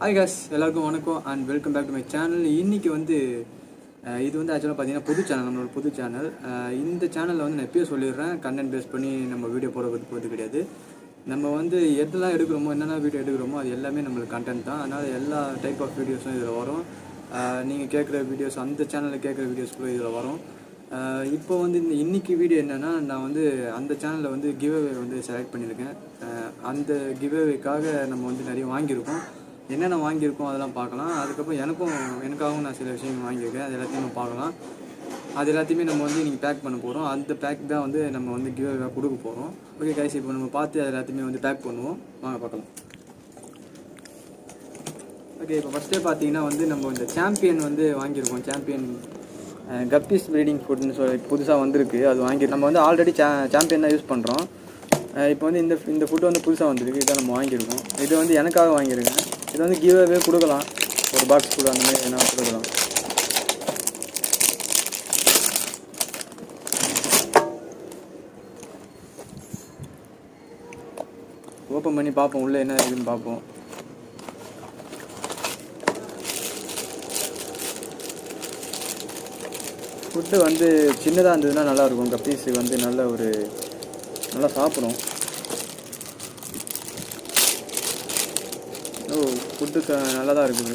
Hi guys, எல்லாருக்கும் வணக்கம் and welcome back to my channel. இன்னைக்கு வந்து இது வந்து ஆக்சுவலாக பார்த்தீங்கன்னா புது சேனல், நம்மளோட புது சேனல். இந்த சேனலில் வந்து நான் எப்பயே சொல்லிடுறேன், கண்டென்ட் பேஸ் பண்ணி நம்ம வீடியோ போகிறது கிடையாது. நம்ம வந்து எதெல்லாம் எடுக்கிறோமோ, என்னென்ன வீடியோ எடுக்கிறோமோ அது எல்லாமே நம்மளுக்கு கண்டென்ட் தான். அதனால் எல்லா டைப் ஆஃப் வீடியோஸும் இதில் வரும். நீங்கள் கேட்குற வீடியோஸ், அந்த சேனலில் கேட்குற வீடியோஸ் கூட இதில் வரும். இப்போ வந்து இன்னைக்கு வீடியோ என்னென்னா, நான் வந்து அந்த சேனலில் வந்து கிவ்அவே வந்து செலக்ட் பண்ணியிருக்கேன். அந்த கிவ்அவேக்காக நம்ம வந்து நிறைய வாங்கியிருக்கோம். என்னென்ன வாங்கியிருக்கோம் அதெல்லாம் பார்க்கலாம். அதுக்கப்புறம் எனக்காகவும் நான் சில விஷயங்கள் வாங்கியிருக்கேன், அது எல்லாத்தையும் நம்ம பார்க்கலாம். அது எல்லாத்தையுமே நம்ம வந்து இன்றைக்கி பேக் பண்ண போகிறோம். அந்த பேக் தான் வந்து நம்ம வந்து கிவ்அவே கொடுக்க போகிறோம். ஓகே கைஸ், இப்போ நம்ம பார்த்து அது எல்லாத்தையுமே வந்து பேக் பண்ணுவோம். வாங்க பார்க்கலாம். ஓகே, இப்போ ஃபஸ்ட்டே பார்த்தீங்கன்னா வந்து நம்ம இந்த சாம்பியன் வந்து வாங்கியிருக்கோம். சாம்பியன் கப்பீஸ் ப்ரீடிங் ஃபுட்னு சொல்லி புதுசாக வந்திருக்கு. அது வாங்கி நம்ம வந்து ஆல்ரெடி சாம்பியன் தான் யூஸ் பண்ணுறோம். இப்போ வந்து இந்த ஃபுட்டு வந்து புதுசாக வந்திருக்கு. இதை நம்ம வாங்கியிருக்கோம். இது வந்து எனக்காக வாங்கியிருக்கேன். இது வந்து கிவ்அவே கொடுக்கலாம், ஒரு பாக்ஸ் கூட அந்த மாதிரி என்ன கொடுக்கலாம். ஓப்பன் பண்ணி பார்ப்போம், உள்ளே என்ன இருக்குதுன்னு பார்ப்போம். ஃபுட்டு வந்து சின்னதாக இருந்ததுன்னா நல்லாயிருக்கும். கப்பீஸு வந்து நல்லா சாப்பிடும். ஃபுட்டு நல்லா தான் இருக்குது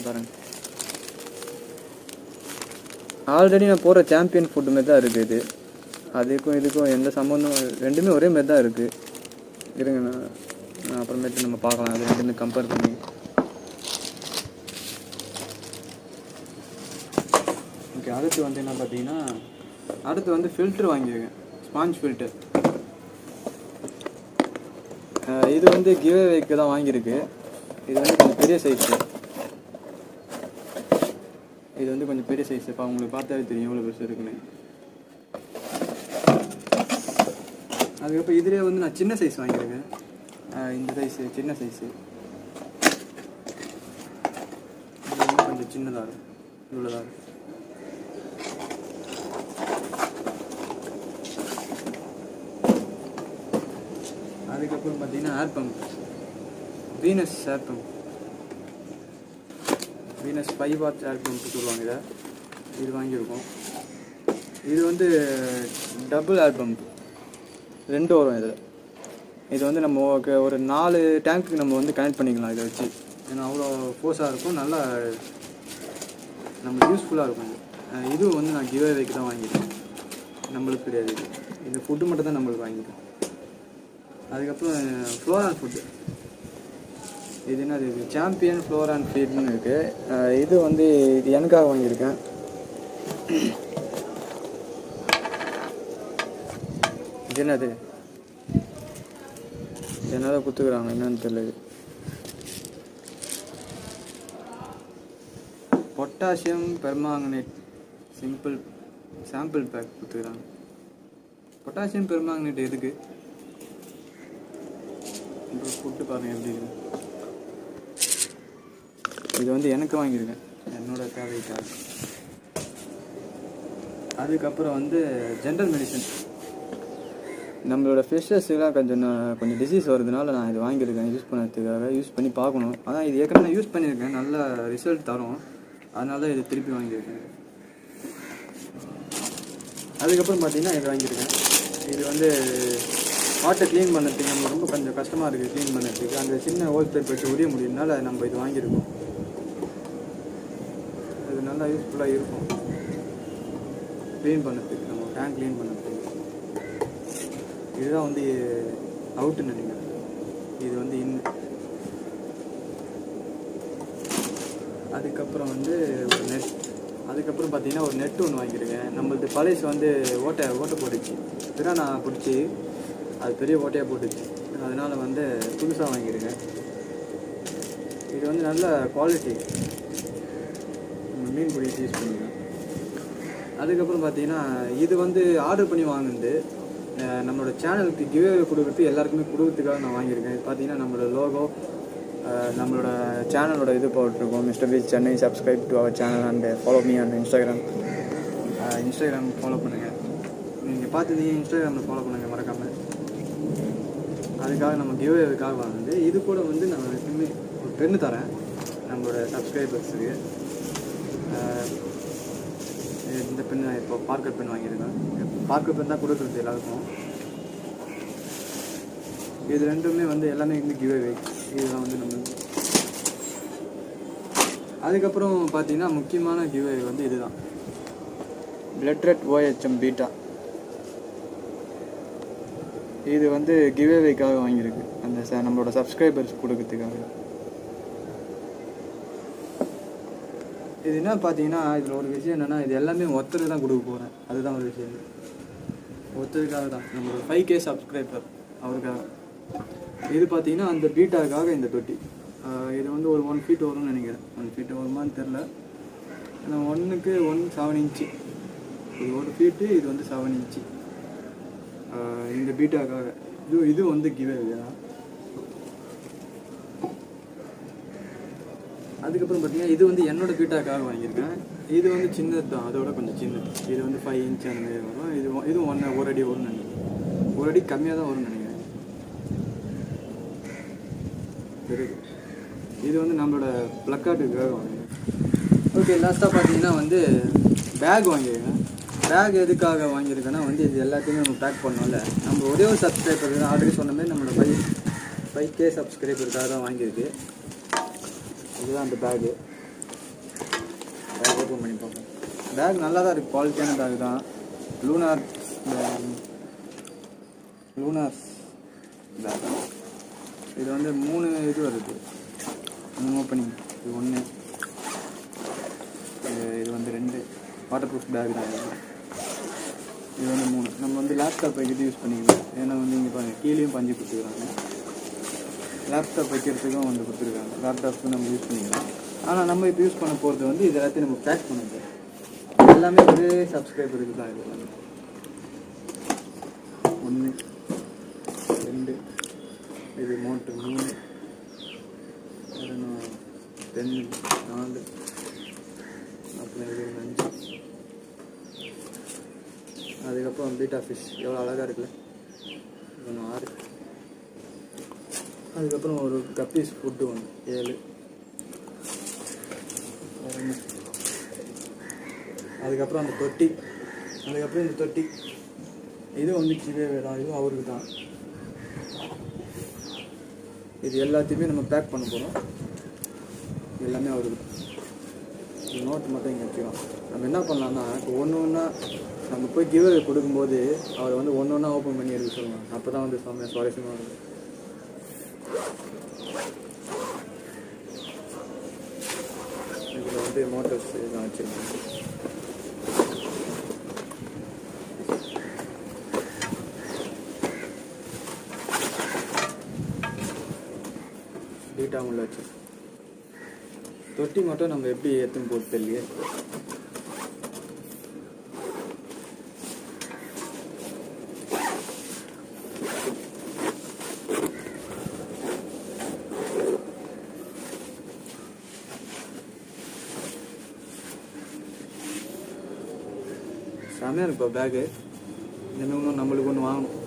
பாருங்க. ஆல்ரெடி நான் போகிற சாம்பியன் ஃபுட்டு மாரி தான் இருக்குது இது. அதுக்கும் இதுக்கும் எந்த சம்மந்தம், ரெண்டுமே ஒரே மாரி தான் இருக்குது. இருங்க, நான் அப்புறமேட்டு நம்ம பார்க்கலாம் அது ரெண்டுமே கம்பேர் பண்ணி. ஓகே, அடுத்து வந்து என்ன பார்த்தீங்கன்னா, அடுத்து வந்து ஃபில்ட்ரு வாங்கியிருக்கேன், ஸ்பாஞ்ச் ஃபில்டர். இது வந்து கிவ்அவேக்கு தான் வாங்கியிருக்கு. இது வந்து கொஞ்சம் பெரிய சைஸு. இது வந்து கொஞ்சம் பெரிய சைஸு. இப்போ உங்களுக்கு பார்த்தாவே தெரியும் எவ்வளோ பெருசு இருக்குன்னு. அதுக்கப்புறம் இதிலே வந்து நான் சின்ன சைஸ் வாங்கியிருக்கேன். இந்த சைஸு சின்ன சைஸு. இது வந்து கொஞ்சம் சின்னதாக இருக்கும், இவ்வளோதான் இருக்கும். அதுக்கப்புறம் பார்த்தீங்கன்னா air pump, Venus air pump, Venus 5 watts air pump சொல்லுவாங்க. இது வாங்கியிருக்கோம். இது வந்து டபுள் ஏர் பம்ப், 2 வரும் இதில். இது வந்து நம்ம ஒரு 4 டேங்க்கு நம்ம வந்து கனெக்ட் பண்ணிக்கலாம் இதை வச்சு. ஏன்னா அவ்வளோ ஃபோர்ஸாக இருக்கும், நல்லா நம்மளுக்கு யூஸ்ஃபுல்லாக இருக்கும். இதுவும் வந்து நான் கிவ்அவேக்கு தான் வாங்கியிருக்கேன், நம்மளுக்கு கிடையாது. இந்த ஃபுட்டு மட்டும் தான் நம்மளுக்கு வாங்கியிருக்கேன். அதுக்கப்புறம் ஃப்ளோரான் ஃபுட்டு, இது என்னது, இது சாம்பியன் ஃப்ளோரான் ஃபீட்னு இருக்குது. இது வந்து இது எனக்காக வாங்கியிருக்கேன். இது என்னது, என்னால் குத்துக்கிறாங்க என்னன்னு தெரியல. பொட்டாசியம் பெர்மாங்கனேட் சாம்பிள் பேக் குத்துக்கிறாங்க. பொட்டாசியம் பெர்மாங்கனேட் எதுக்கு? ஃபுட்டு பாருங்கள் எப்படி இருக்குது. இது வந்து எனக்கு வாங்கியிருக்கேன், என்னோட தேவைக்காக. அதுக்கப்புறம் வந்து ஜென்ரல் மெடிசன், நம்மளோட ஃபிஷ்ஷஸ்லாம் கொஞ்சம் டிசீஸ் வருதுனால நான் இது வாங்கியிருக்கேன், யூஸ் பண்ணுறதுக்காக. யூஸ் பண்ணி பார்க்கணும். அதான் இது ஏற்கனவே நான் யூஸ் பண்ணியிருக்கேன், நல்ல ரிசல்ட் தரும். அதனால தான் இது திருப்பி வாங்கியிருக்கேன். அதுக்கப்புறம் பார்த்தீங்கன்னா இது வாங்கியிருக்கேன். இது வந்து வாட்டர் க்ளீன் பண்ணுறதுக்கு நம்ம ரொம்ப கொஞ்சம் கஷ்டமாக இருக்குது க்ளீன் பண்ணுறதுக்கு. அந்த சின்ன ஹோல் பைப் வச்சு உரிய முடியும்னால நம்ம இது வாங்கியிருக்கோம். இது நல்லா யூஸ்ஃபுல்லாக இருக்கும் க்ளீன் பண்ணுறதுக்கு, நம்ம டேங்க் க்ளீன் பண்ணுறதுக்கு. இதுதான் வந்து அவுட்டுன்னு நினைக்கிறேன். இது வந்து அதுக்கப்புறம் வந்து ஒரு நெட். அதுக்கப்புறம் பார்த்தீங்கன்னா ஒரு நெட்டு ஒன்று வாங்கியிருக்கேன். நம்மளது பழைசு வந்து ஓட்டை போட்டுச்சு. இதுதான் நான் பிடிச்சி அது பெரிய ஓட்டையாக போட்டுச்சு. அதனால் வந்து புதுசாக வாங்கியிருக்கேன். இது வந்து நல்ல குவாலிட்டி, மீன் பிடிச்சி யூஸ் பண்ணிக்கலாம். அதுக்கப்புறம் பார்த்தீங்கன்னா இது வந்து ஆர்டர் பண்ணி வாங்கினது. நம்மளோட சேனலுக்கு கிவ்அவே கொடுக்குறது எல்லாருக்குமே கொடுக்கறதுக்காக நான் வாங்கியிருக்கேன். இது பார்த்தீங்கன்னா நம்மளோட லோகோ, நம்மளோட சேனலோட இது போட்டிருக்கோம், Mister Beach Chennai. Subscribe to our channel and follow me on Instagram follow பண்ணுங்கள். நீங்கள் பார்த்துட்டீங்க, இன்ஸ்டாகிராமில் ஃபாலோ பண்ணுங்கள் மறக்காமல். அதுக்காக நம்ம கிவ்அவேக்காக வாங்குது. இது கூட வந்து நான் எப்பவுமே ஒரு பென்னு தரேன். நம்மளோட சப்ஸ்கிரைபர்ஸுக்கு. இந்த பென் இப்போ பார்க்கர் பென் வாங்கியிருக்கேன். பார்க்கர் பென் தான் கொடுக்குறது எல்லாருக்கும். இது ரெண்டுமே வந்து எல்லாமே வந்து கிவ் அவே. இதுதான் வந்து நம்ம. அதுக்கப்புறம் பார்த்தீங்கன்னா முக்கியமான கிவ் அவே வந்து இதுதான், பிளட் ரெட் OHM பீட்டா. இது வந்து கிவ் அவேக்காக வாங்கியிருக்கு, அந்த நம்மளோட சப்ஸ்கிரைபர்ஸ் கொடுக்கறதுக்காக. இது என்ன பார்த்தீங்கன்னா இதில் ஒரு விஷயம் என்னென்னா, இது எல்லாமே ஒருத்தருக்கு தான் கொடுக்க போகிறேன். அதுதான் ஒரு விஷயம், ஒருத்தருக்காக தான், நம்மளோட 5K சப்ஸ்கிரைபர் அவருக்காக. இது பார்த்தீங்கன்னா அந்த பீட்டாக்காக இந்த தொட்டி. இது வந்து ஒரு 1 feet வரும்னு நினைக்கிறேன். 1 feet வருமானு தெரில. ஏன்னா 1க்கு 1 7 inch. இது 1 feet, இது வந்து 7 inch. இந்த பீட்டாக்காக இது வந்து கிவ் அவே தான். அதுக்கப்புறம் பார்த்தீங்கன்னா இது வந்து என்னோட பீட்டாக்காக வாங்கியிருக்கேன். இது வந்து சின்னது தான், அதோட கொஞ்சம் சின்னது. இது வந்து 5 inch அந்த மாதிரி வரும். இது 1 அடி வரும்னு நினைக்கிறேன். 1 அடி கம்மியாக தான் வரும்னு நினைக்கிறேன். இது வந்து நம்மளோட ப்ளக்கார்டுக்காக வாங்கியிருக்கேன். ஓகே, லாஸ்ட்டாக பார்த்தீங்கன்னா வந்து பேக் வாங்கியிருக்கேன். பேக் எதுக்காக வாங்கியிருக்கேன்னா வந்து இது எல்லாத்தையுமே நம்ம பேக் பண்ணோம்ல. நம்ம ஒரே ஒரு சப்ஸ்கிரைபர் தான், ஆல்ரெடி சொன்ன மாதிரி நம்மளோட 5K சப்ஸ்கிரைபருக்காக தான் வாங்கியிருக்கு. இதுதான் அந்த பேக் ஓப்பன் பண்ணி பார்ப்போம். பேக் நல்லா தான் இருக்குது, குவாலிட்டியான பேக் தான். லூனார்ஸ் பேக். இது வந்து 3 இது வருது, 3 ஓப்பனிங். இது 1, இது வந்து 2 வாட்டர் ப்ரூஃப் பேக் தான். இது வந்து 3. நம்ம வந்து லேப்டாப் வைக்கிறது யூஸ் பண்ணிக்கலாம். ஏன்னா வந்து இங்கே பாருங்கள், கீழேயும் பஞ்சு கொடுத்துருக்காங்க. லேப்டாப் வைக்கிறதுக்கும் வந்து கொடுத்துருக்காங்க. லேப்டாப்புக்கு நம்ம யூஸ் பண்ணிக்கலாம். ஆனால் நம்ம இப்போ யூஸ் பண்ண போகிறது வந்து இது எல்லாத்தையும் நம்ம பேக் பண்ணுறது எல்லாமே ஒரே சப்ஸ்கிரைபருக்கு தான். இது 1, 2, இது மோட்டு 3, 2, 4, அப்புறம் இது 5. அதுக்கப்புறம் பீட்டா ஃபிஷ் எவ்வளோ அழகாக இருக்குல்ல, 6. அதுக்கப்புறம் ஒரு கப்பீஸ் ஃபுட்டு 7. அதுக்கப்புறம் அந்த தொட்டி. அதுக்கப்புறம் இந்த தொட்டி இது வந்து கிவே தான், இதுவும் அவருக்கு தான். இது எல்லாத்தையுமே நம்ம பேக் பண்ண போகிறோம். எல்லாமே அவருக்கு தான். இந்த நோட்டு மட்டும் இங்கே வச்சுக்கலாம். நம்ம என்ன பண்ணலாம்னா, இப்போ ஒன்று நம்ம போய் கிவ் அவே கொடுக்கும்போது அவர் வந்து ஒன்று ஓப்பன் பண்ணி எடுக்க சொல்லலாம். அப்போ தான் வந்து சுவாரஸ்யமாக இருக்கும். இதில் வந்து மோட்டர்ஸ் இதெல்லாம் வச்சுருக்கோம். டீட்டாக உள்ள வச்சு தொட்டி மட்டும் நம்ம எப்படி எடுத்துன்னு போட்டு தெரியலையே. செமையாக இருக்குப்பா பேகு. இன்னும் நம்மளுக்கு ஒன்று வாங்கணும்.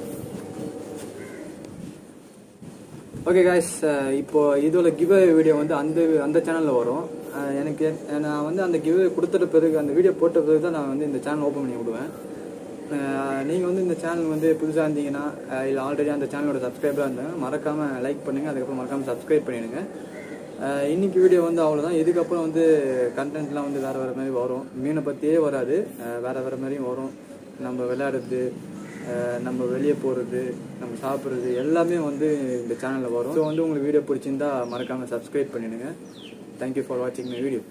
ஓகே காய்ஸ், இப்போ இதோட கிவ் அவே வீடியோ வந்து அந்த சேனலில் வரும். எனக்கு நான் வந்து அந்த கிவ் அவே கொடுத்துட்ட பிறகு, அந்த வீடியோ போட்ட பிறகு தான் நான் வந்து இந்த சேனல் ஓப்பன் பண்ணி விடுவேன். நீங்கள் வந்து இந்த சேனல் வந்து புதுசாக இருந்தீங்கன்னா, இல்லை ஆல்ரெடி அந்த சேனலோட சப்ஸ்கிரைபராக இருந்தாங்க, மறக்காமல் லைக் பண்ணுங்கள். அதுக்கப்புறம் மறக்காமல் சப்ஸ்கிரைப் பண்ணிடுங்க. இன்றைக்கி வீடியோ வந்து அவ்வளோதான். இதுக்கப்புறம் வந்து கண்டென்ட்லாம் வந்து வேறு மாதிரி வரும். மீனை பற்றியே வராது, வேறு மாதிரியும் வரும். நம்ம விளையாடுறது, நம்ம வெளியே போகிறது, நம்ம சாப்பிட்றது எல்லாமே வந்து இந்த சேனலில் வரும். ஸோ வந்து உங்களுக்கு வீடியோ பிடிச்சிருந்தா மறக்காமல் சப்ஸ்கிரைப் பண்ணிடுங்க. தேங்க்யூ ஃபார் வாட்சிங் மை வீடியோ.